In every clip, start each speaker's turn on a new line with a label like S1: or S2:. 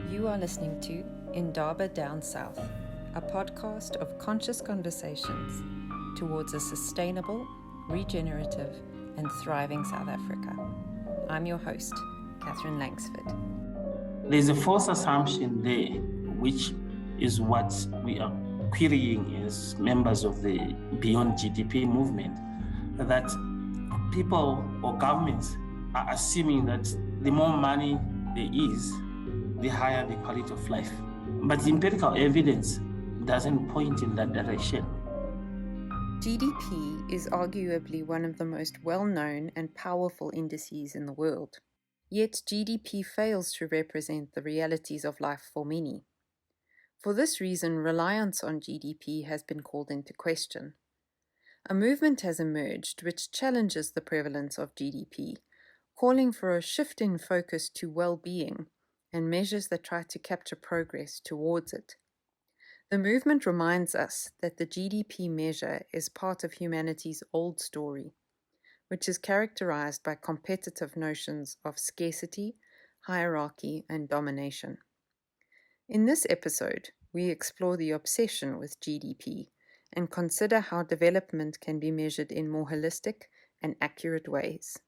S1: You are listening to Indaba Down South, a podcast of conscious conversations towards a sustainable, regenerative, and thriving South Africa. I'm your host, Catherine Langsford.
S2: There's a false assumption there, which is what we are querying as members of the Beyond GDP movement, that people or governments are assuming that the more money there is, the higher the quality of life. But the empirical evidence doesn't point in that direction.
S1: GDP is arguably one of the most well-known and powerful indices in the world. Yet GDP fails to represent the realities of life for many. For this reason, reliance on GDP has been called into question. A movement has emerged which challenges the prevalence of GDP, calling for a shift in focus to well-being and measures that try to capture progress towards it. The movement reminds us that the GDP measure is part of humanity's old story, which is characterized by competitive notions of scarcity, hierarchy, and domination. In this episode, we explore the obsession with GDP and consider how development can be measured in more holistic and accurate ways.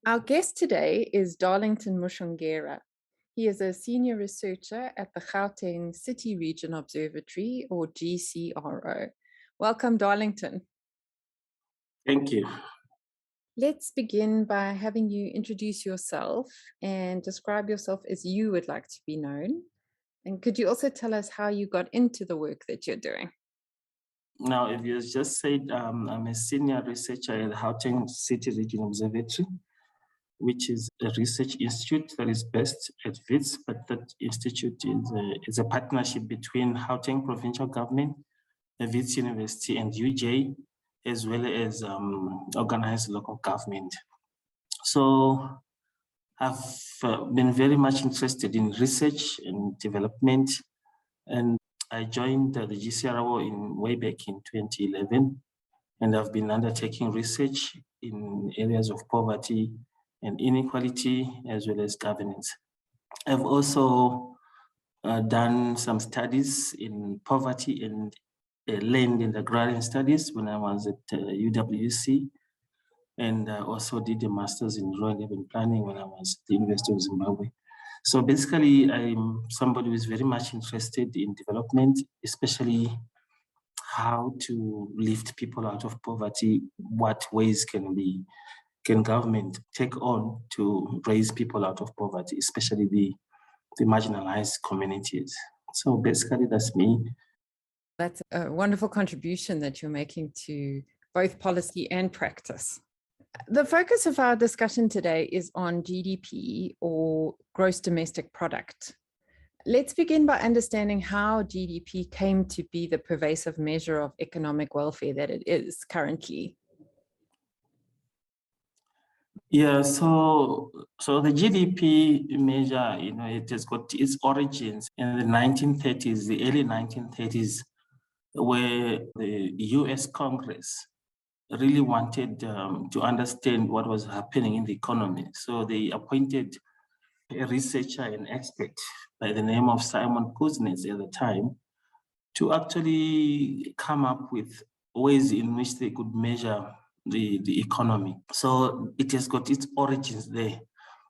S1: Our guest today is Darlington Mushongera. He is a senior researcher at the Gauteng City Region Observatory, or GCRO. Welcome, Darlington.
S2: Thank you.
S1: Let's begin by having you introduce yourself and describe yourself as you would like to be known. And could you also tell us how you got into the work that you're doing?
S2: Now, if you just said I'm a senior researcher at the Gauteng City Region Observatory, which is a research institute that is based at WITS, but that institute is a partnership between Gauteng Provincial Government, the WITS University, and UJ, as well as organized local government. So I've been very much interested in research and development, and I joined the GCRO way back in 2011, and I've been undertaking research in areas of poverty and inequality, as well as governance. I've also done some studies in poverty and land and agrarian studies when I was at UWC, and also did a master's in rural urban planning when I was at the University of Zimbabwe. So basically, I'm somebody who is very much interested in development, especially how to lift people out of poverty. What ways can government take on to raise people out of poverty, especially the marginalized communities? So basically, that's me.
S1: That's a wonderful contribution that you're making to both policy and practice. The focus of our discussion today is on GDP, or gross domestic product. Let's begin by understanding how GDP came to be the pervasive measure of economic welfare that it is currently.
S2: Yeah, so the GDP measure, it has got its origins in the 1930s, the early 1930s, where the US Congress really wanted to understand what was happening in the economy. So they appointed a researcher and expert by the name of Simon Kuznets at the time to actually come up with ways in which they could measure the economy. So it has got its origins there.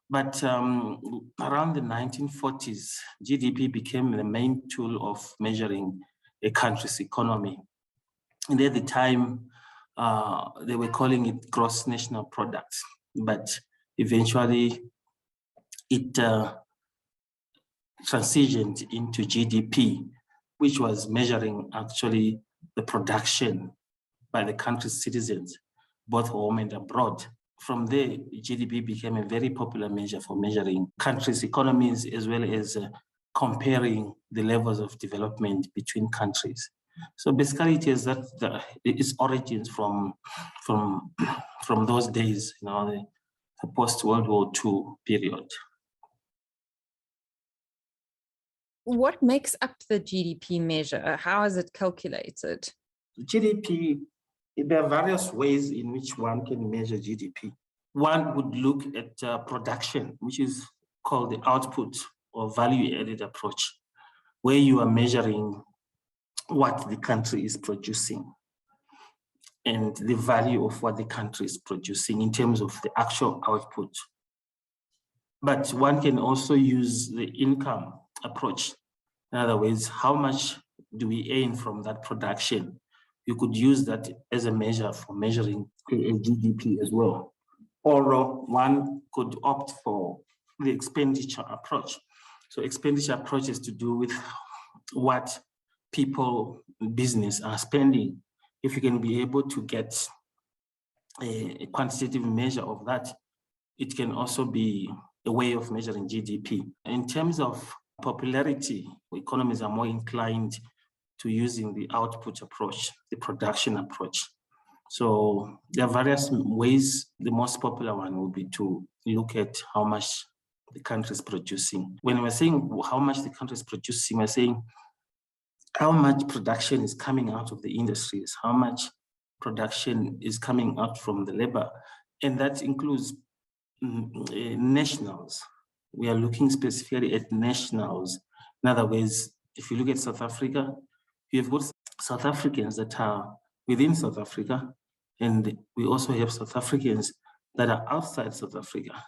S2: But around the 1940s, GDP became the main tool of measuring a country's economy. And at the time, they were calling it gross national product, but eventually it transitioned into GDP, which was measuring actually the production by the country's citizens, both home and abroad. From there, GDP became a very popular measure for measuring countries' economies, as well as comparing the levels of development between countries. So basically, it is that its origins from those days, the post-World War II period.
S1: What makes up the GDP measure? How is it calculated?
S2: GDP, there are various ways in which one can measure GDP. One would look at production, which is called the output or value-added approach, where you are measuring what the country is producing and the value of what the country is producing in terms of the actual output. But one can also use the income approach. In other words, how much do we earn from that production? You could use that as a measure for measuring a GDP as well. Or one could opt for the expenditure approach. So expenditure approach is to do with what people, business are spending. If you can be able to get a quantitative measure of that, it can also be a way of measuring GDP. In terms of popularity, economies are more inclined to using the output approach, the production approach. So there are various ways. The most popular one would be to look at how much the country is producing. When we're saying how much the country is producing, we're saying how much production is coming out of the industries, how much production is coming out from the labor, and that includes nationals. We are looking specifically at nationals. In other words, if you look at South Africa, you've got South Africans that are within South Africa, and we also have South Africans that are outside South Africa.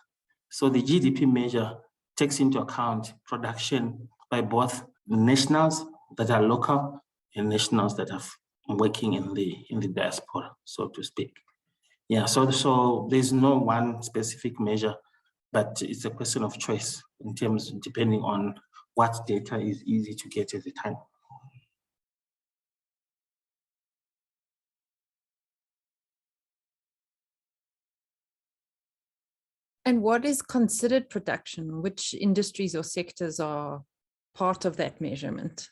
S2: So the GDP measure takes into account production by both nationals that are local and nationals that are working in the diaspora, so to speak. Yeah, so there's no one specific measure, but it's a question of choice in terms, depending on what data is easy to get at the time.
S1: And what is considered production? Which industries or sectors are part of that measurement?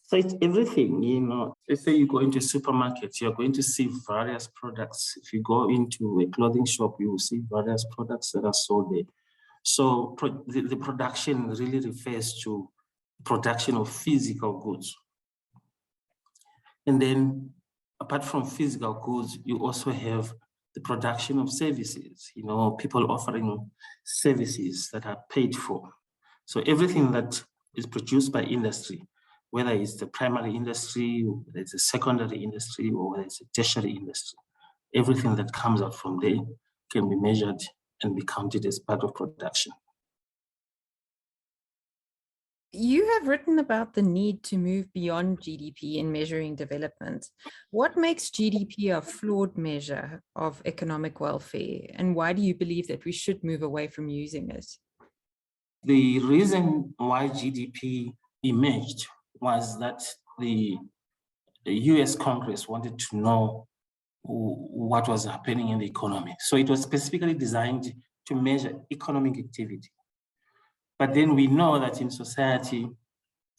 S2: So it's everything, you know. Let's say you go into supermarkets, you're going to see various products. If you go into a clothing shop, you will see various products that are sold there. So the production really refers to production of physical goods. And then apart from physical goods, you also have the production of services, you know, people offering services that are paid for. So everything that is produced by industry, whether it's the primary industry, whether it's a secondary industry, or whether it's a tertiary industry, everything that comes out from there can be measured and be counted as part of production.
S1: You have written about the need to move beyond GDP in measuring development. What makes GDP a flawed measure of economic welfare, and why do you believe that we should move away from using it?
S2: The reason why GDP emerged was that the US Congress wanted to know what was happening in the economy. So it was specifically designed to measure economic activity. But then we know that in society,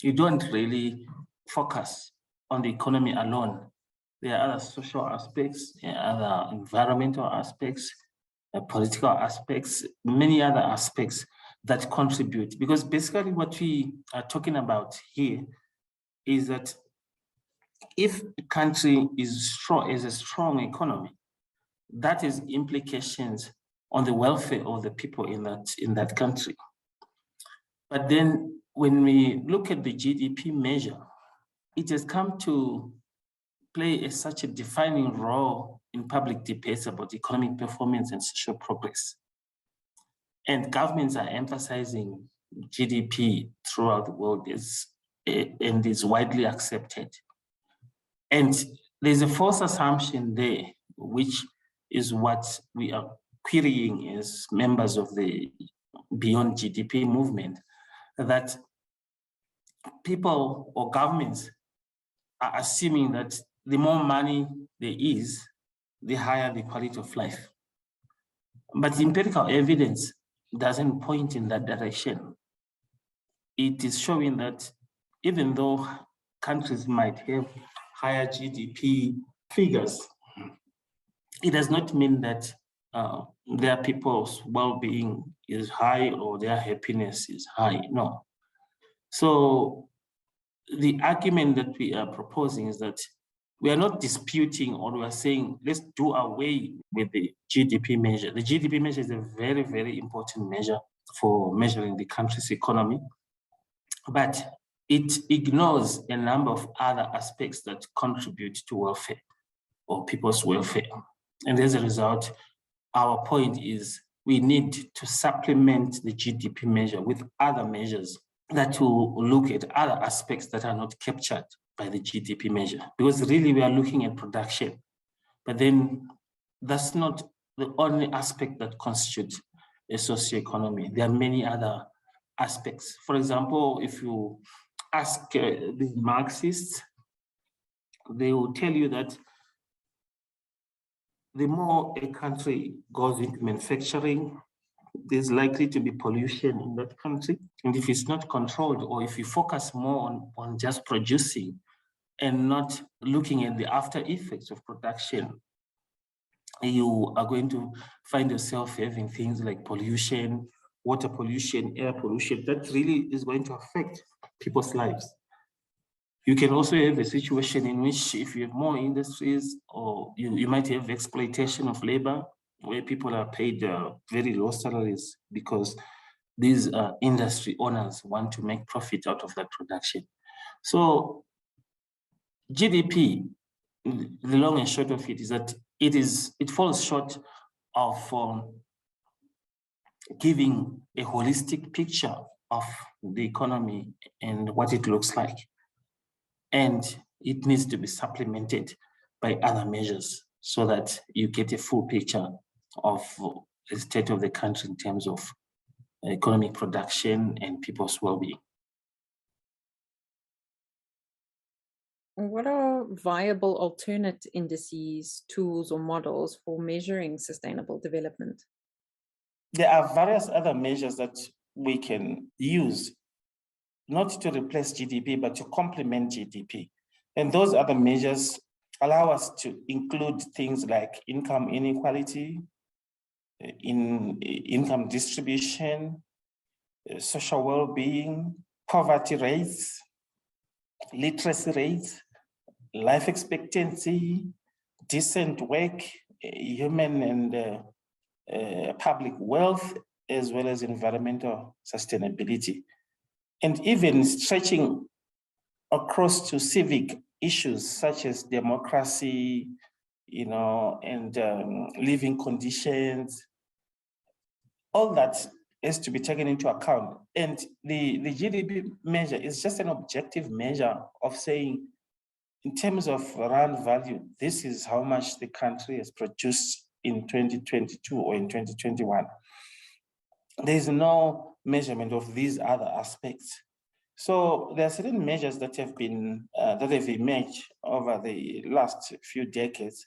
S2: you don't really focus on the economy alone. There are other social aspects, there are other environmental aspects, political aspects, many other aspects that contribute. Because basically what we are talking about here is that if a country is a strong economy, that has implications on the welfare of the people in that country. But then when we look at the GDP measure, it has come to play such a defining role in public debates about economic performance and social progress. And governments are emphasizing GDP throughout the world and is widely accepted. And there's a false assumption there, which is what we are querying as members of the Beyond GDP movement, that people or governments are assuming that the more money there is, the higher the quality of life. But the empirical evidence doesn't point in that direction. It is showing that even though countries might have higher GDP figures, it does not mean that their people's well-being is high or their happiness is high. No. So the argument that we are proposing is that we are not disputing, or we are saying, let's do away with the GDP measure. The GDP measure is a very, very important measure for measuring the country's economy, but it ignores a number of other aspects that contribute to welfare or people's welfare. And as a result, our point is we need to supplement the GDP measure with other measures that will look at other aspects that are not captured by the GDP measure. Because really we are looking at production, but then that's not the only aspect that constitutes a socioeconomy. There are many other aspects. For example, if you ask the Marxists, they will tell you that the more a country goes into manufacturing, there's likely to be pollution in that country. And if it's not controlled, or if you focus more on just producing and not looking at the after effects of production, you are going to find yourself having things like pollution, water pollution, air pollution, that really is going to affect people's lives. You can also have a situation in which if you have more industries, or you might have exploitation of labor, where people are paid very low salaries because these industry owners want to make profit out of that production. So GDP, the long and short of it is that it falls short of giving a holistic picture of the economy and what it looks like. And it needs to be supplemented by other measures so that you get a full picture of the state of the country in terms of economic production and people's well-being.
S1: What are viable alternate indices, tools, or models for measuring sustainable development?
S2: There are various other measures that we can use, not to replace GDP, but to complement GDP. And those other measures allow us to include things like income inequality, in income distribution, social well-being, poverty rates, literacy rates, life expectancy, decent work, human and public wealth, as well as environmental sustainability. And even stretching across to civic issues such as democracy, and living conditions. All that is to be taken into account. And the GDP measure is just an objective measure of saying, in terms of rand value, this is how much the country has produced in 2022 or in 2021. There is no measurement of these other aspects. So there are certain measures that have been that have emerged over the last few decades,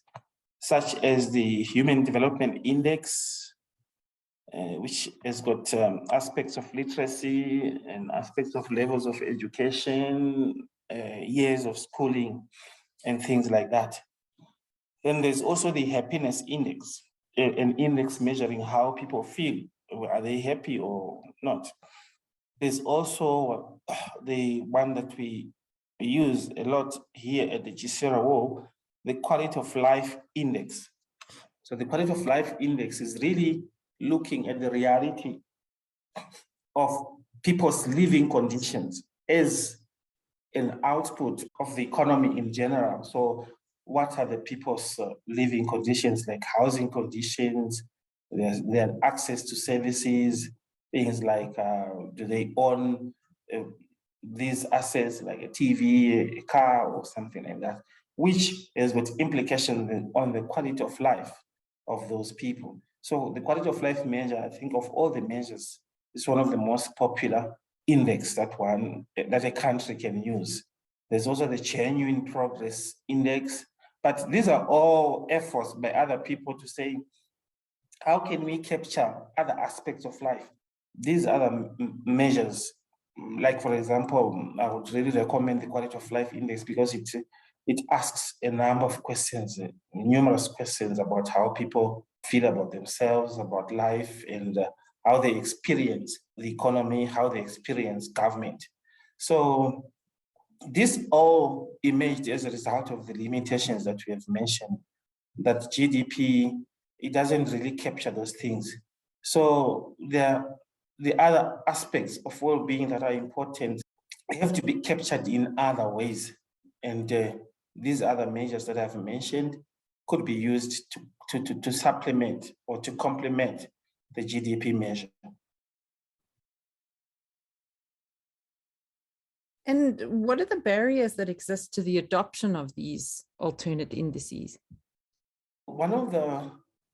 S2: such as the Human Development Index, which has got aspects of literacy and aspects of levels of education, years of schooling, and things like that. Then there's also the Happiness Index, an index measuring how people feel. Are they happy or not? There's also the one that we use a lot here at the GCRO, the Quality of Life Index. So the Quality of Life Index is really looking at the reality of people's living conditions as an output of the economy in general. So what are the people's living conditions, like housing conditions, their access to services, things like do they own these assets like a TV, a car, or something like that, which has got implications on the quality of life of those people. So the quality of life measure, I think of all the measures, is one of the most popular index that a country can use. There's also the Genuine Progress Index, but these are all efforts by other people to say, how can we capture other aspects of life? These other measures, like for example, I would really recommend the Quality of Life Index because it asks a number of questions, numerous questions about how people feel about themselves, about life, and how they experience the economy, how they experience government. So this all emerged as a result of the limitations that we have mentioned, that GDP, it doesn't really capture those things. So there are the other aspects of well-being that are important have to be captured in other ways. And these other measures that I've mentioned could be used to supplement or to complement the GDP measure.
S1: And what are the barriers that exist to the adoption of these alternate indices?
S2: One of the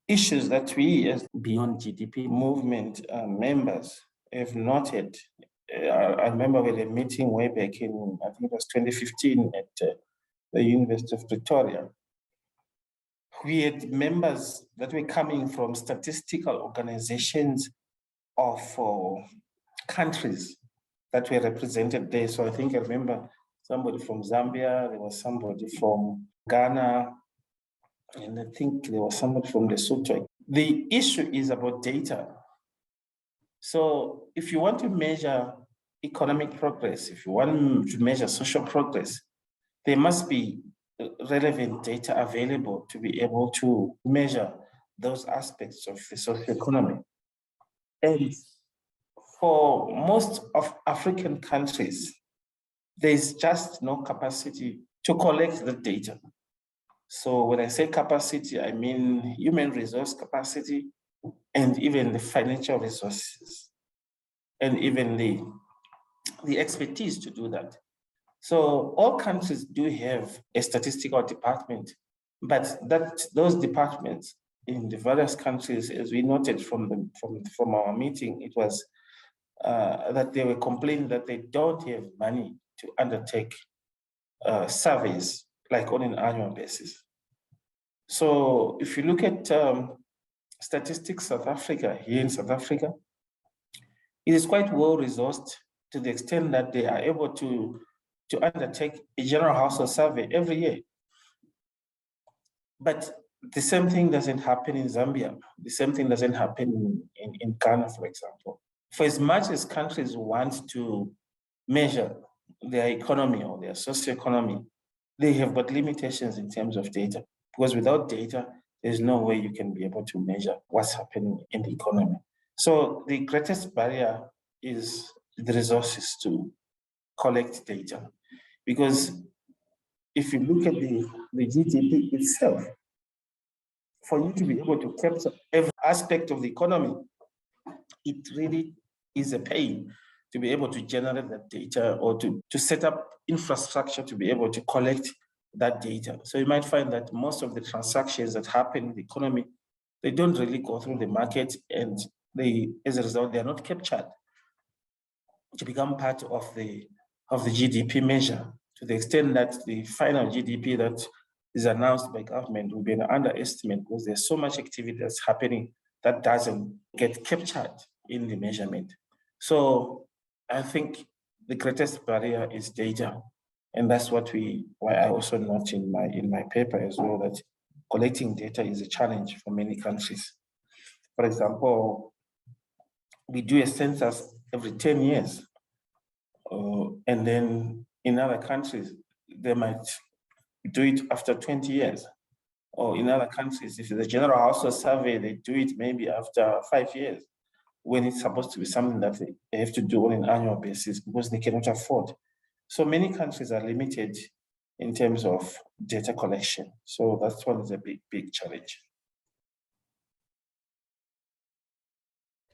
S2: issues that we as Beyond GDP movement members have noted, I remember we had a meeting way back in, I think it was 2015 at the University of Pretoria. We had members that were coming from statistical organizations of countries that were represented there. So I think I remember somebody from Zambia, there was somebody from Ghana, and I think there was somebody from Lesotho. The issue is about data. So if you want to measure economic progress, if you want to measure social progress, there must be relevant data available to be able to measure those aspects of the socioeconomy. And for most of African countries, there's just no capacity to collect the data. So when I say capacity, I mean human resource capacity and even the financial resources and even the expertise to do that. So all countries do have a statistical department, but those departments in the various countries, as we noted from our meeting, it was that they were complaining that they don't have money to undertake surveys like on an annual basis. So if you look at Statistics South Africa, here in South Africa, it is quite well resourced to the extent that they are able to undertake a general household survey every year. But the same thing doesn't happen in Zambia. The same thing doesn't happen in Ghana, for example. For as much as countries want to measure their economy or their socioeconomy, they have got limitations in terms of data, because without data, there's no way you can be able to measure what's happening in the economy. So the greatest barrier is the resources to collect data. Because if you look at the GDP itself, for you to be able to capture every aspect of the economy, it really is a pain to be able to generate that data or to set up infrastructure to be able to collect that data. So you might find that most of the transactions that happen in the economy, they don't really go through the market, and as a result, they are not captured to become part of the GDP measure, to the extent that the final GDP that is announced by government will be an underestimate, because there's so much activity that's happening that doesn't get captured in the measurement. So I think the greatest barrier is data. And that's why I also note in my paper as well, that collecting data is a challenge for many countries. For example, we do a census every 10 years. And then in other countries, they might do it after 20 years. Or in other countries, if it's a general household survey, they do it maybe after 5 years, when it's supposed to be something that they have to do on an annual basis because they cannot afford. So many countries are limited in terms of data collection. So that's one is a big challenge.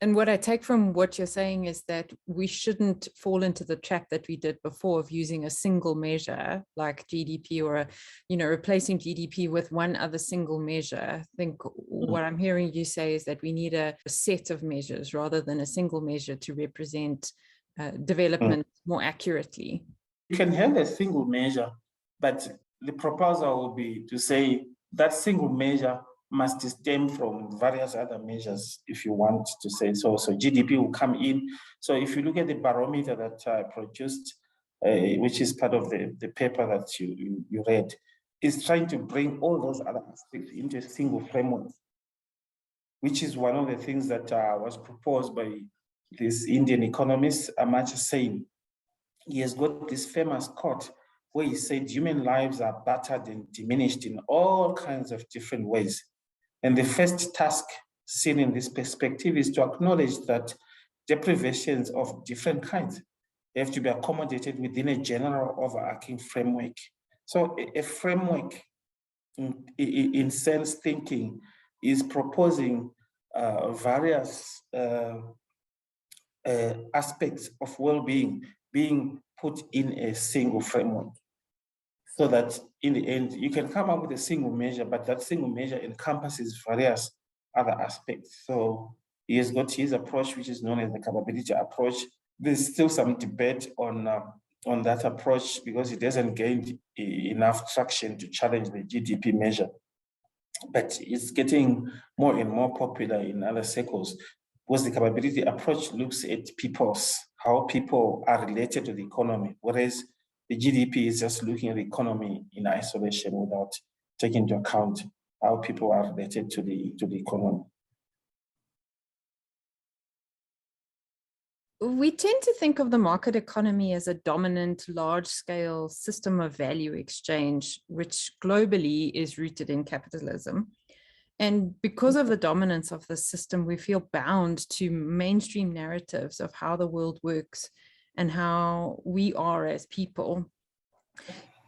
S1: And what I take from what you're saying is that we shouldn't fall into the trap that we did before of using a single measure like GDP, or replacing GDP with one other single measure. I think what I'm hearing you say is that we need a set of measures rather than a single measure to represent development more accurately.
S2: You can have a single measure, but the proposal will be to say that single measure must stem from various other measures, if you want to say so. So GDP will come in. So if you look at the barometer that I produced, which is part of the paper that you read, is trying to bring all those other aspects into a single framework, which is one of the things that was proposed by this Indian economist, Amartya Sen. He has got this famous quote where he said, human lives are battered and diminished in all kinds of different ways. And the first task seen in this perspective is to acknowledge that
S3: deprivations of different kinds have to be accommodated within a general overarching framework. So a framework in sense thinking is proposing various aspects of well-being being put in a single framework, so that in the end you can come up with a single measure, but that single measure encompasses various other aspects. So he has got his approach, which is known as the capability approach. There's still some debate on that approach because it hasn't gained enough traction to challenge the GDP measure, but it's getting more and more popular in other circles, because the capability approach looks at how people are related to the economy, whereas the GDP is just looking at the economy in isolation without taking into account how people are related to the economy.
S1: We tend to think of the market economy as a dominant, large-scale system of value exchange, which globally is rooted in capitalism. And because of the dominance of the system, we feel bound to mainstream narratives of how the world works and how we are as people.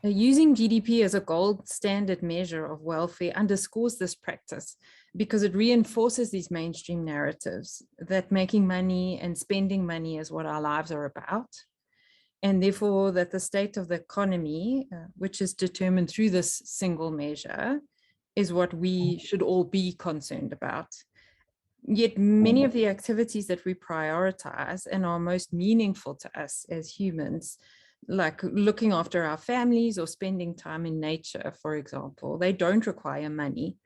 S1: Using GDP as a gold standard measure of welfare underscores this practice because it reinforces these mainstream narratives that making money and spending money is what our lives are about. And therefore that the state of the economy, which is determined through this single measure, is what we should all be concerned about. Yet many of the activities that we prioritize and are most meaningful to us as humans, like looking after our families or spending time in nature, for example, they don't require money,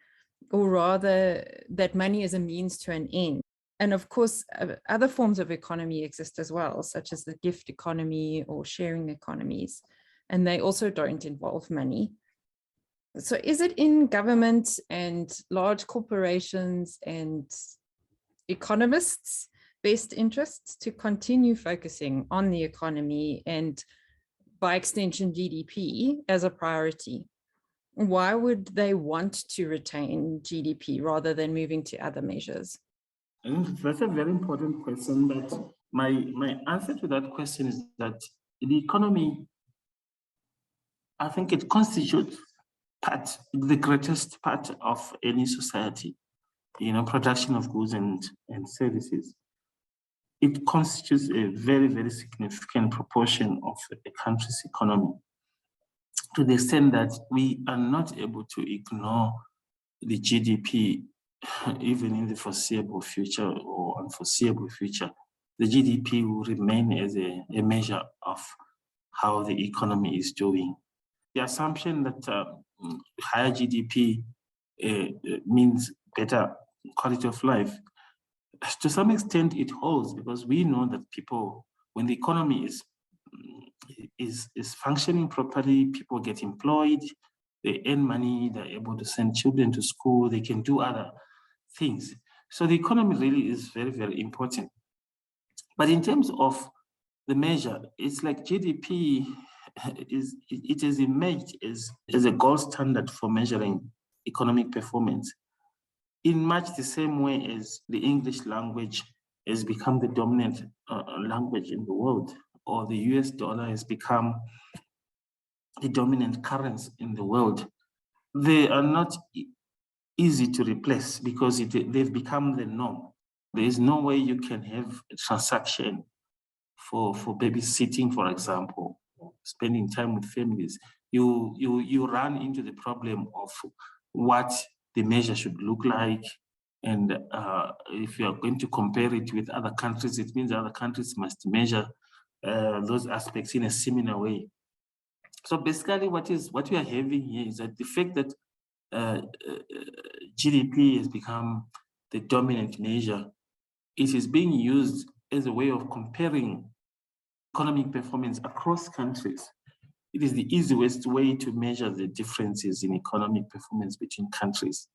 S1: or rather that money is a means to an end. And of course, other forms of economy exist as well, such as the gift economy or sharing economies, and they also don't involve money. So is it in government and large corporations and economists' best interests to continue focusing on the economy and by extension GDP as a priority? Why would they want to retain GDP rather than moving to other measures?
S2: And that's a very important question, but my answer to that question is that the economy, I think it constitutes the greatest part of any society, production of goods and services. It constitutes a very, very significant proportion of a country's economy, to the extent that we are not able to ignore the GDP, even in the foreseeable future or unforeseeable future. The GDP will remain as a measure of how the economy is doing. The assumption that higher GDP means better quality of life, to some extent it holds, because we know that people, when the economy is functioning properly, people get employed, they earn money, they're able to send children to school, they can do other things. So the economy really is very, very important. But in terms of the measure, it's like GDP it has emerged as a gold standard for measuring economic performance, in much the same way as the English language has become the dominant language in the world, or the US dollar has become the dominant currency in the world. They are not easy to replace because they've become the norm. There is no way you can have a transaction for babysitting, for example, spending time with families. You run into the problem of what the measure should look like. And if you are going to compare it with other countries, it means other countries must measure those aspects in a similar way. So basically what we are having here is that the fact that GDP has become the dominant measure, it is being used as a way of comparing economic performance across countries. It is the easiest way to measure the differences in economic performance between countries.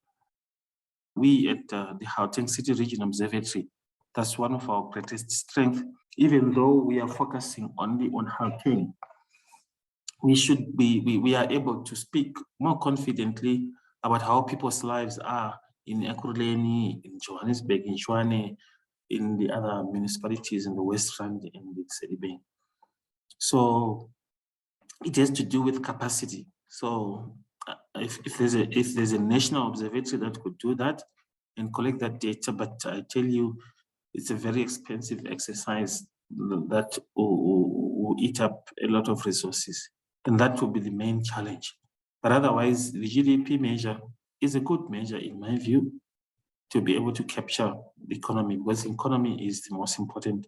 S2: We at the Gauteng City Region Observatory, that's one of our greatest strengths. Even though we are focusing only on Gauteng, we are able to speak more confidently about how people's lives are in Ekurhuleni, in Johannesburg, in Tshwane, in the other municipalities in the West Rand and the Sedibeng. So it has to do with capacity. So if there's a national observatory that could do that and collect that data, but I tell you, it's a very expensive exercise that will eat up a lot of resources. And that will be the main challenge. But otherwise, the GDP measure is a good measure, in my view, to be able to capture the economy, because the economy is the most important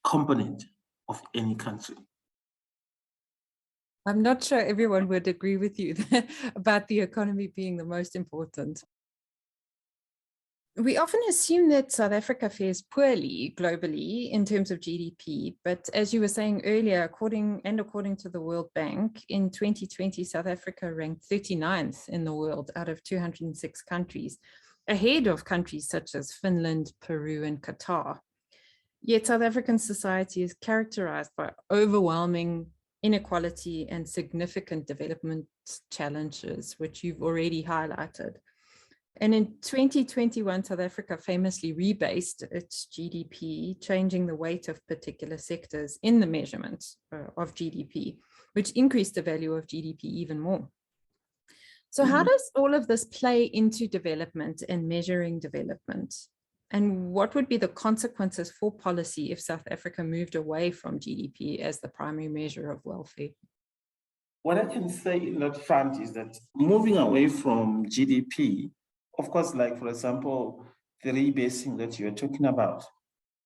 S2: component of any country.
S1: I'm not sure everyone would agree with you about the economy being the most important. We often assume that South Africa fares poorly globally in terms of GDP, but as you were saying earlier, according to the World Bank, in 2020, South Africa ranked 39th in the world out of 206 countries, ahead of countries such as Finland, Peru, and Qatar. Yet South African society is characterized by overwhelming inequality and significant development challenges, which you've already highlighted. And in 2021, South Africa famously rebased its GDP, changing the weight of particular sectors in the measurement of GDP, which increased the value of GDP even more. So how does all of this play into development and measuring development? And what would be the consequences for policy if South Africa moved away from GDP as the primary measure of welfare?
S3: What I can say in that front is that moving away from GDP, of course, like for example, the rebasing that you're talking about,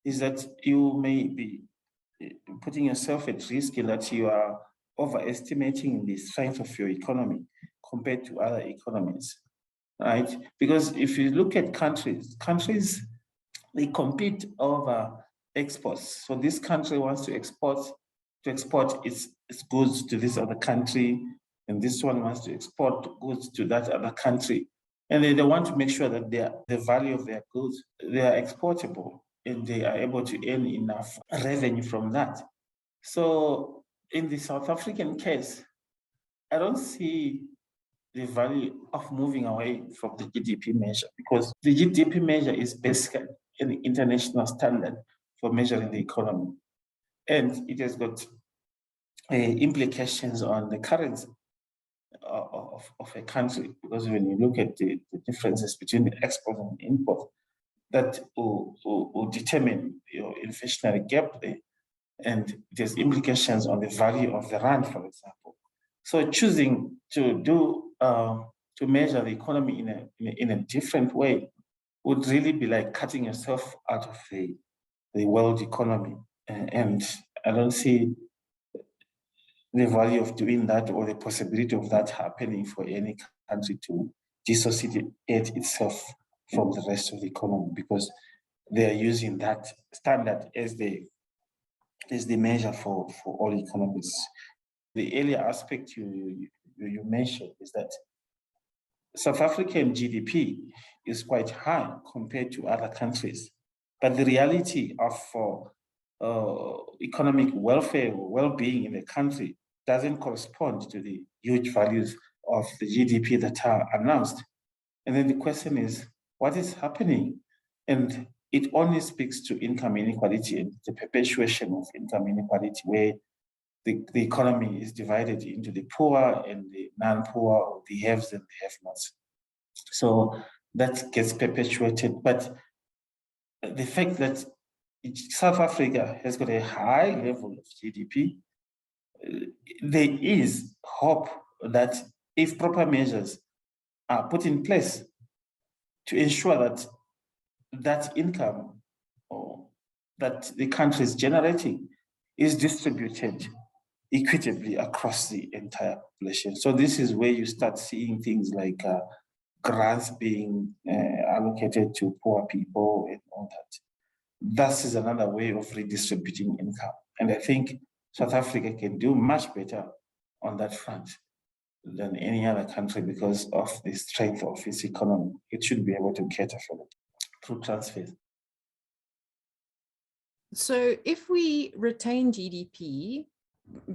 S3: is that you may be putting yourself at risk in that you are overestimating the strength of your economy compared to other economies, right? Because if you look at countries, they compete over exports. So this country wants to export its goods to this other country, and this one wants to export goods to that other country. And they want to make sure that the value of their goods, they are exportable and they are able to earn enough revenue from that. So in the South African case, I don't see the value of moving away from the GDP measure, because the GDP measure is basically an international standard for measuring the economy. And it has got implications on the currency of a country, because when you look at the differences between the export and import, that will determine your inflationary gap there, and there's implications on the value of the rand, for example. So choosing to do to measure the economy in a different way would really be like cutting yourself out of the world economy, and I don't see the value of doing that or the possibility of that happening for any country to dissociate itself from the rest of the economy, because they are using that standard as the measure for all economies. The earlier aspect you mentioned is that South African GDP is quite high compared to other countries, but the reality of economic welfare or well-being in the country doesn't correspond to the huge values of the GDP that are announced. And then the question is, what is happening? And it only speaks to income inequality and the perpetuation of income inequality, where the economy is divided into the poor and the non-poor, or the haves and the have-nots. So that gets perpetuated. But the fact that South Africa has got a high level of GDP, there is hope that if proper measures are put in place to ensure that that income or that the country is generating is distributed equitably across the entire population. So this is where you start seeing things like grants being allocated to poor people and all that. That is another way of redistributing income. And I think South Africa can do much better on that front than any other country because of the strength of its economy. It should be able to cater for it through transfers.
S1: So if we retain GDP,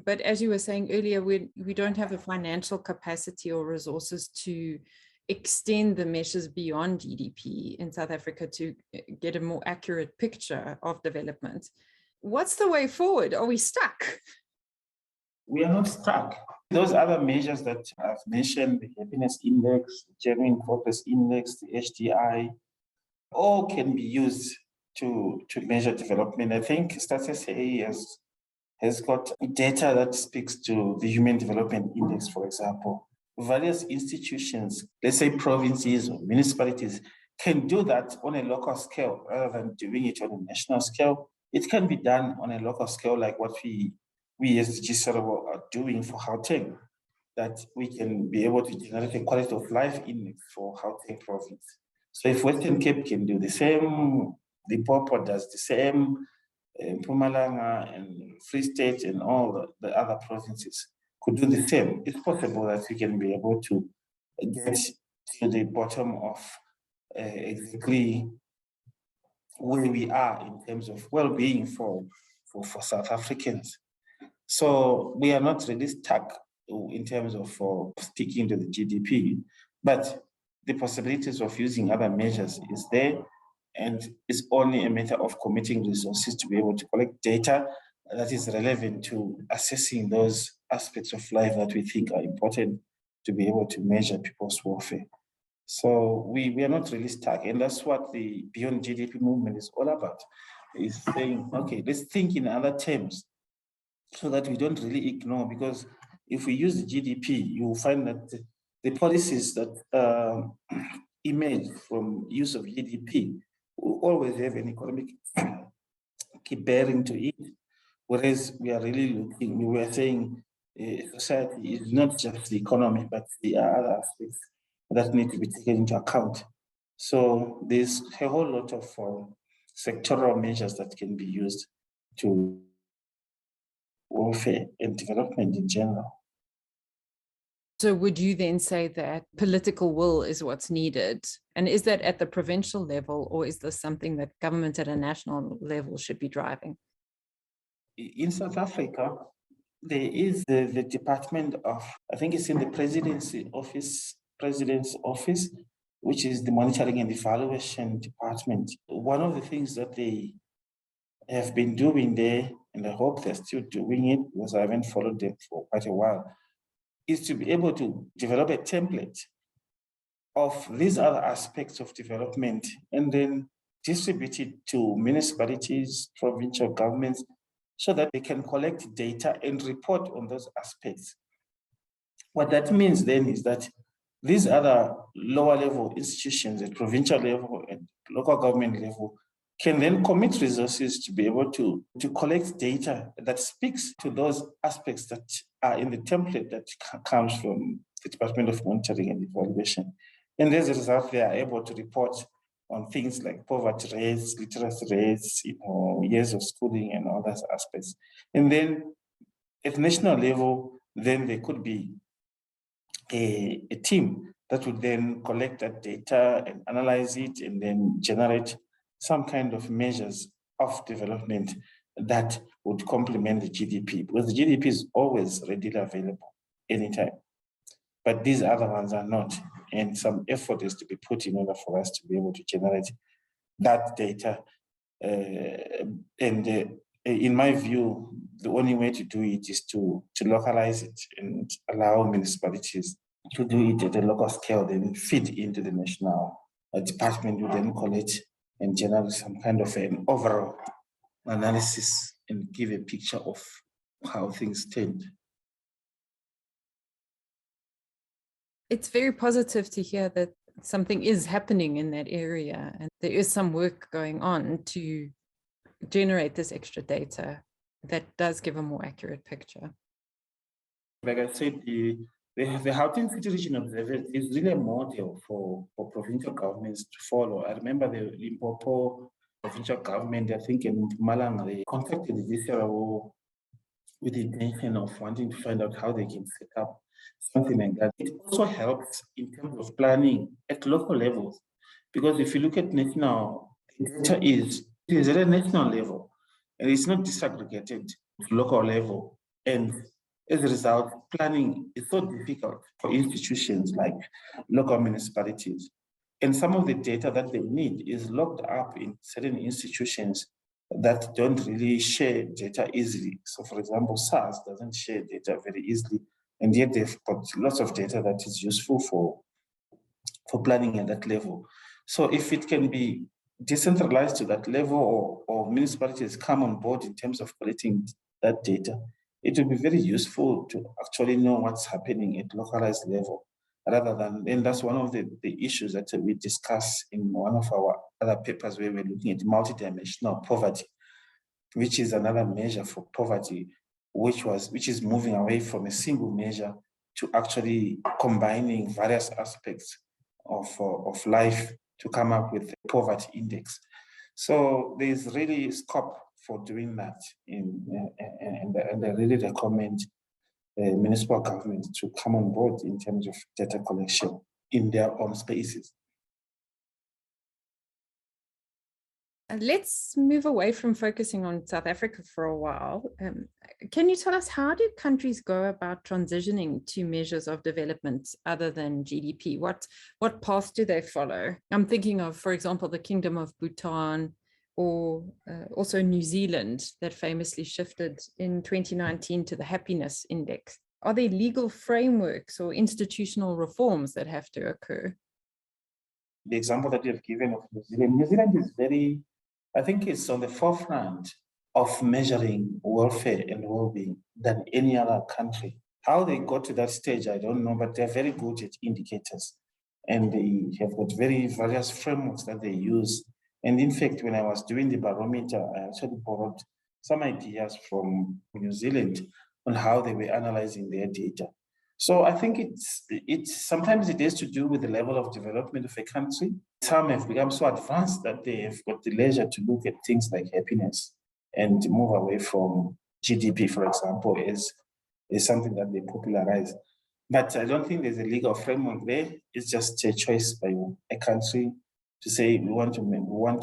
S1: but as you were saying earlier, we don't have the financial capacity or resources to extend the measures beyond GDP in South Africa to get a more accurate picture of development. What's the way forward? Are we stuck?
S3: We are not stuck. Those other measures that I've mentioned, the happiness index, the genuine progress index, the HDI, all can be used to measure development. I think Stats SA has got data that speaks to the Human Development Index, for example. Various institutions, let's say provinces or municipalities, can do that on a local scale rather than doing it on a national scale. It can be done on a local scale, like what we as the GCRO are doing for Gauteng, that we can be able to generate a quality of life index for Gauteng province. So if Western Cape can do the same, Limpopo does the same, Mpumalanga and Free State and all the other provinces could do the same. It's possible that we can be able to get to the bottom of exactly where we are in terms of well-being for South Africans. So we are not really stuck in terms of sticking to the GDP, but the possibilities of using other measures is there, and it's only a matter of committing resources to be able to collect data that is relevant to assessing those aspects of life that we think are important to be able to measure people's welfare. So we are not really stuck, and that's what the Beyond GDP movement is all about, is saying, okay, let's think in other terms so that we don't really ignore, because if we use the GDP, you will find that the policies that emerge from use of GDP will always have an economic bearing to it. Whereas we are really looking, we were saying society is not just the economy, but the other aspects that need to be taken into account. So there's a whole lot of sectoral measures that can be used to welfare and development in general.
S1: So would you then say that political will is what's needed? And is that at the provincial level, or is this something that government at a national level should be driving?
S3: In South Africa, there is the Department of, I think it's in the President's office, which is the Monitoring and Evaluation Department. One of the things that they have been doing there, and I hope they're still doing it because I haven't followed them for quite a while, is to be able to develop a template of these other aspects of development and then distribute it to municipalities, provincial governments, so that they can collect data and report on those aspects. What that means then is that these other lower level institutions at provincial level and local government level can then commit resources to be able to collect data that speaks to those aspects that are in the template that comes from the Department of Monitoring and Evaluation. And as a result, they are able to report on things like poverty rates, literacy rates, years of schooling and all those aspects. And then at national level, then there could be a team that would then collect that data and analyze it and then generate some kind of measures of development that would complement the GDP, because the GDP is always readily available anytime. But these other ones are not, and some effort is to be put in order for us to be able to generate that data. In my view, the only way to do it is to localize it and allow municipalities to do it at a local scale, then feed into the national department, who then collect and generate some kind of an overall analysis and give a picture of how things stand.
S1: It's very positive to hear that something is happening in that area and there is some work going on to generate this extra data that does give a more accurate picture.
S3: Like I said, the Gauteng City Region Observatory is really a model for provincial governments to follow. I remember the Limpopo provincial government, I think in Mpumalanga, they contacted the GCRO with the intention of wanting to find out how they can set up something like that. It also helps in terms of planning at local levels, because if you look at national, data is at a national level and it's not disaggregated to local level. And As a result, planning is so difficult for institutions like local municipalities. And some of the data that they need is locked up in certain institutions that don't really share data easily. So for example, SARS doesn't share data very easily, and yet they've got lots of data that is useful for planning at that level. So if it can be decentralized to that level, or municipalities come on board in terms of collecting that data, it will be very useful to actually know what's happening at localized level, rather than, and that's one of the issues that we discuss in one of our other papers where we're looking at multidimensional poverty, which is another measure for poverty, which is moving away from a single measure to actually combining various aspects of life to come up with a poverty index. So there's really scope for doing that, and I really recommend municipal governments to come on board in terms of data collection in their own spaces.
S1: Let's move away from focusing on South Africa for a while. Can you tell us, how do countries go about transitioning to measures of development other than GDP? What path do they follow? I'm thinking of, for example, the Kingdom of Bhutan, or also New Zealand, that famously shifted in 2019 to the happiness index. Are there legal frameworks or institutional reforms that have to occur?
S3: The example that you've given of New Zealand is very, I think it's on the forefront of measuring welfare and well-being than any other country. How they got to that stage, I don't know, but they're very good at indicators. And they have got various frameworks that they use. And in fact, when I was doing the barometer, I actually borrowed some ideas from New Zealand on how they were analyzing their data. So I think it's sometimes it has to do with the level of development of a country. Some have become so advanced that they have got the leisure to look at things like happiness and move away from GDP, for example, is something that they popularize. But I don't think there's a legal framework there. It's just a choice by a country to say we want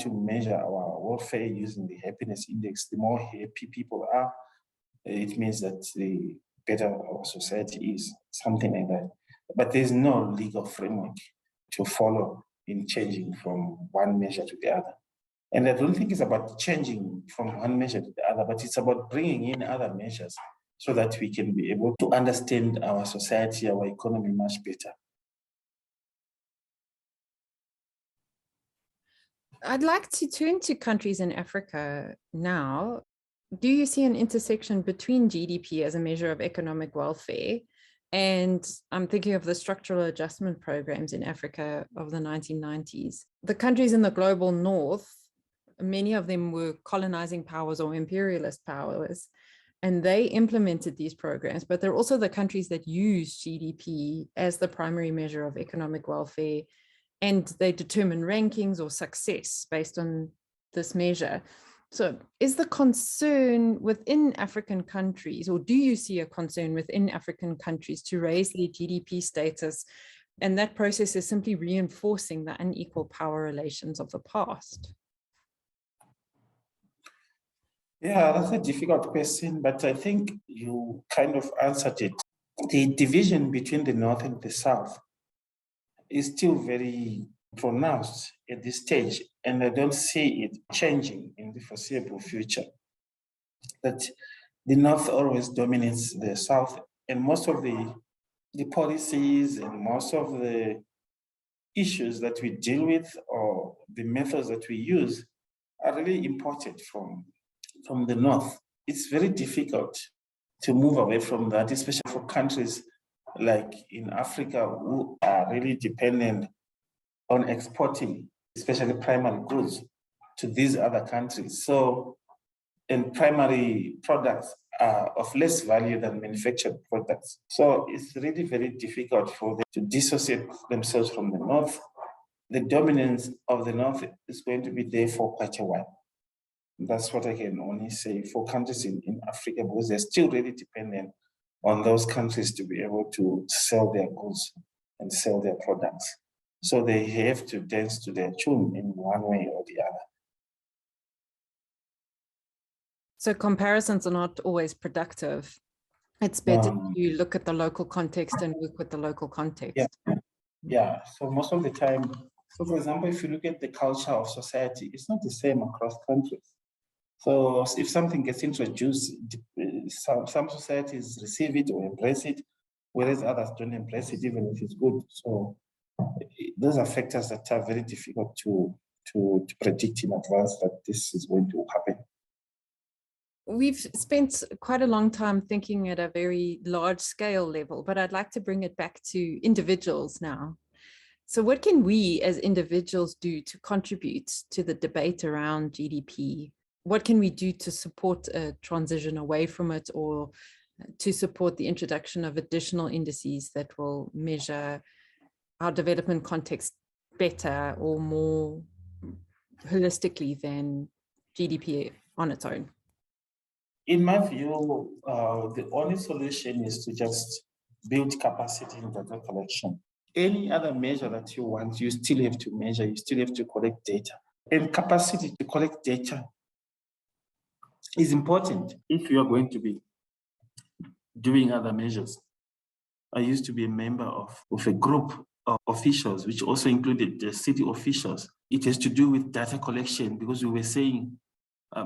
S3: to measure our welfare using the happiness index. The more happy people are, it means that the better our society is, something like that. But there's no legal framework to follow in changing from one measure to the other. And I don't think it's about changing from one measure to the other, but it's about bringing in other measures so that we can be able to understand our society, our economy much better.
S1: I'd like to turn to countries in Africa now. Do you see an intersection between GDP as a measure of economic welfare, and I'm thinking of the structural adjustment programs in Africa of the 1990s? The countries in the global north, many of them were colonizing powers or imperialist powers, and they implemented these programs, but they're also the countries that use GDP as the primary measure of economic welfare, and they determine rankings or success based on this measure. So is the concern within African countries, or do you see a concern within African countries to raise their GDP status, and that process is simply reinforcing the unequal power relations of the past?
S3: Yeah, that's a difficult question, but I think you kind of answered it. The division between the North and the South is still very pronounced at this stage, and I don't see it changing in the foreseeable future. That the North always dominates the South, and most of the policies and most of the issues that we deal with, or the methods that we use, are really imported from the North. It's very difficult to move away from that, especially for countries like in Africa who are really dependent on exporting, especially primary goods, to these other countries. So, and primary products are of less value than manufactured products. So it's really very difficult for them to dissociate themselves from the North. The dominance of the North is going to be there for quite a while. That's what I can only say for countries in Africa, because they're still really dependent on those countries to be able to sell their goods and sell their products. So they have to dance to their tune in one way or the other.
S1: So comparisons are not always productive. It's better to look at the local context and work with the local context.
S3: Yeah. So most of the time, so for example, if you look at the culture of society, it's not the same across countries. So if something gets introduced, some societies receive it or embrace it, whereas others don't embrace it, even if it's good. So those are factors that are very difficult to predict in advance that this is going to happen.
S1: We've spent quite a long time thinking at a very large scale level, but I'd like to bring it back to individuals now. So what can we as individuals do to contribute to the debate around GDP? What can we do to support a transition away from it, or to support the introduction of additional indices that will measure our development context better or more holistically than GDP on its own?
S3: In my view, the only solution is to just build capacity in data collection. Any other measure that you want, you still have to measure, you still have to collect data. And capacity to collect data is important if you are going to be doing other measures. I used to be a member of a group of officials, which also included the city officials. It has to do with data collection, because we were saying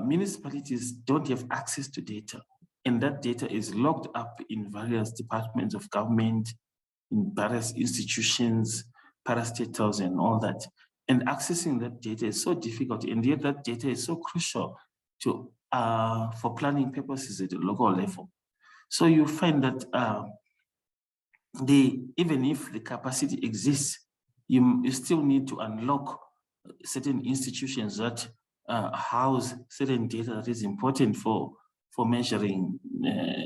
S3: municipalities don't have access to data, and that data is locked up in various departments of government, in various institutions, parastatals, and all that. And accessing that data is so difficult, and yet that data is so crucial to for planning purposes at the local level. So you find that even if the capacity exists, you still need to unlock certain institutions that house certain data that is important for measuring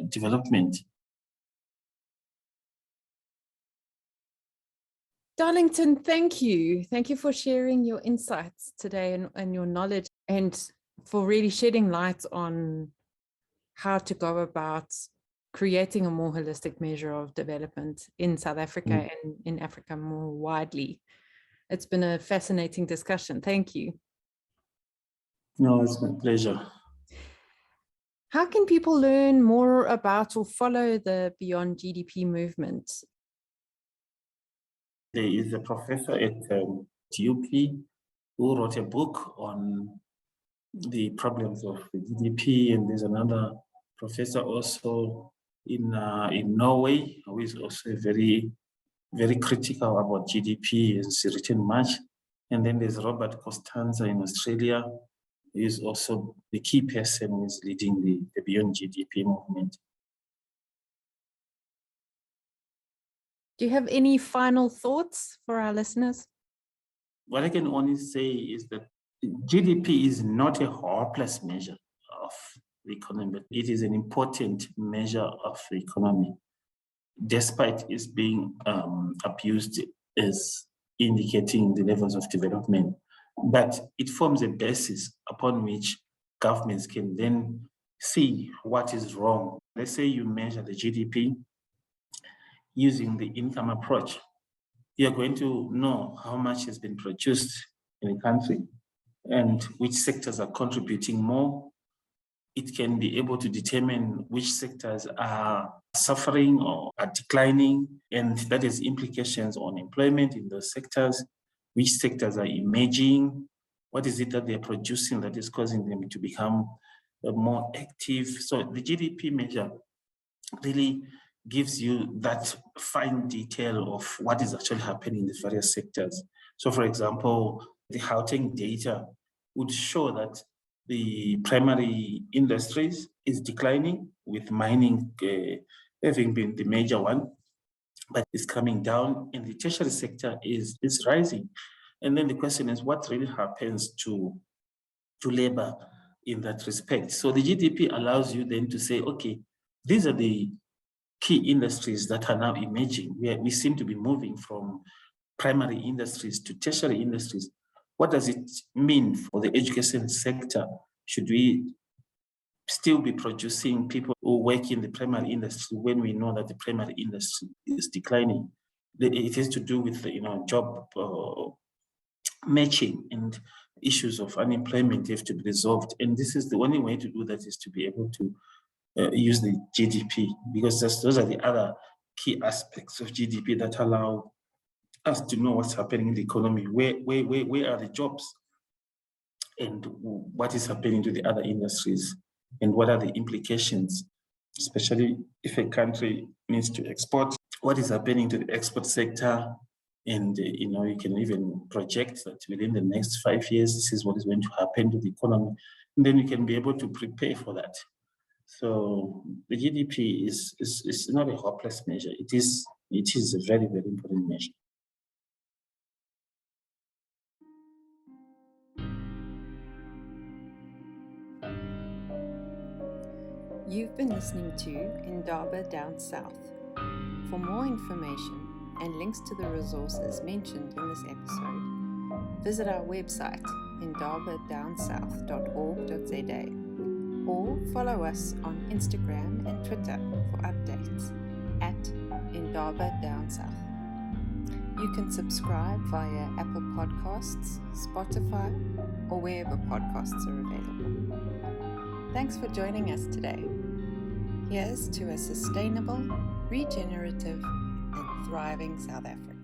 S3: development.
S1: Darlington, thank you. Thank you for sharing your insights today and your knowledge, and for really shedding light on how to go about creating a more holistic measure of development in South Africa and in Africa more widely. It's been a fascinating discussion. Thank you.
S3: No, it's my pleasure.
S1: How can people learn more about or follow the Beyond GDP movement?
S3: There is a professor at TUP who wrote a book on the problems of the GDP, and there's another professor also in Norway who is also very critical about GDP. He's written much. And then there's Robert Costanza in Australia. He is also the key person who is leading the Beyond GDP movement.
S1: Do you have any final thoughts for our listeners?
S3: What I can only say is that GDP is not a hopeless measure of the economy, but it is an important measure of the economy, despite its being abused as indicating the levels of development. But it forms a basis upon which governments can then see what is wrong. Let's say you measure the GDP using the income approach. You're going to know how much has been produced in a country and which sectors are contributing more. It can be able to determine which sectors are suffering or are declining, and that has implications on employment in those sectors, which sectors are emerging, what is it that they're producing that is causing them to become more active. So the GDP measure really gives you that fine detail of what is actually happening in the various sectors. So for example, the Gauteng data would show that the primary industries is declining, with mining having been the major one, but it's coming down, and the tertiary sector is rising. And then the question is, what really happens to labor in that respect? So the GDP allows you then to say, okay, these are the key industries that are now emerging. We seem to be moving from primary industries to tertiary industries. What does it mean for the education sector? Should we still be producing people who work in the primary industry when we know that the primary industry is declining? It has to do with job matching, and issues of unemployment have to be resolved. And this is the only way to do that, is to be able to use the GDP, because those are the other key aspects of GDP that allow us to know what's happening in the economy, where are the jobs, and what is happening to the other industries, and what are the implications, especially if a country needs to export, what is happening to the export sector. And you can even project that within the next 5 years, this is what is going to happen to the economy. And then you can be able to prepare for that. So the GDP is not a hopeless measure. It is a very, very important measure.
S1: You've been listening to Indaba Down South. For more information and links to the resources mentioned in this episode, visit our website indabadownsouth.org.za or follow us on Instagram and Twitter for updates at Indaba Down South. You can subscribe via Apple Podcasts, Spotify, or wherever podcasts are available. Thanks for joining us today. Here's to a sustainable, regenerative, and thriving South Africa.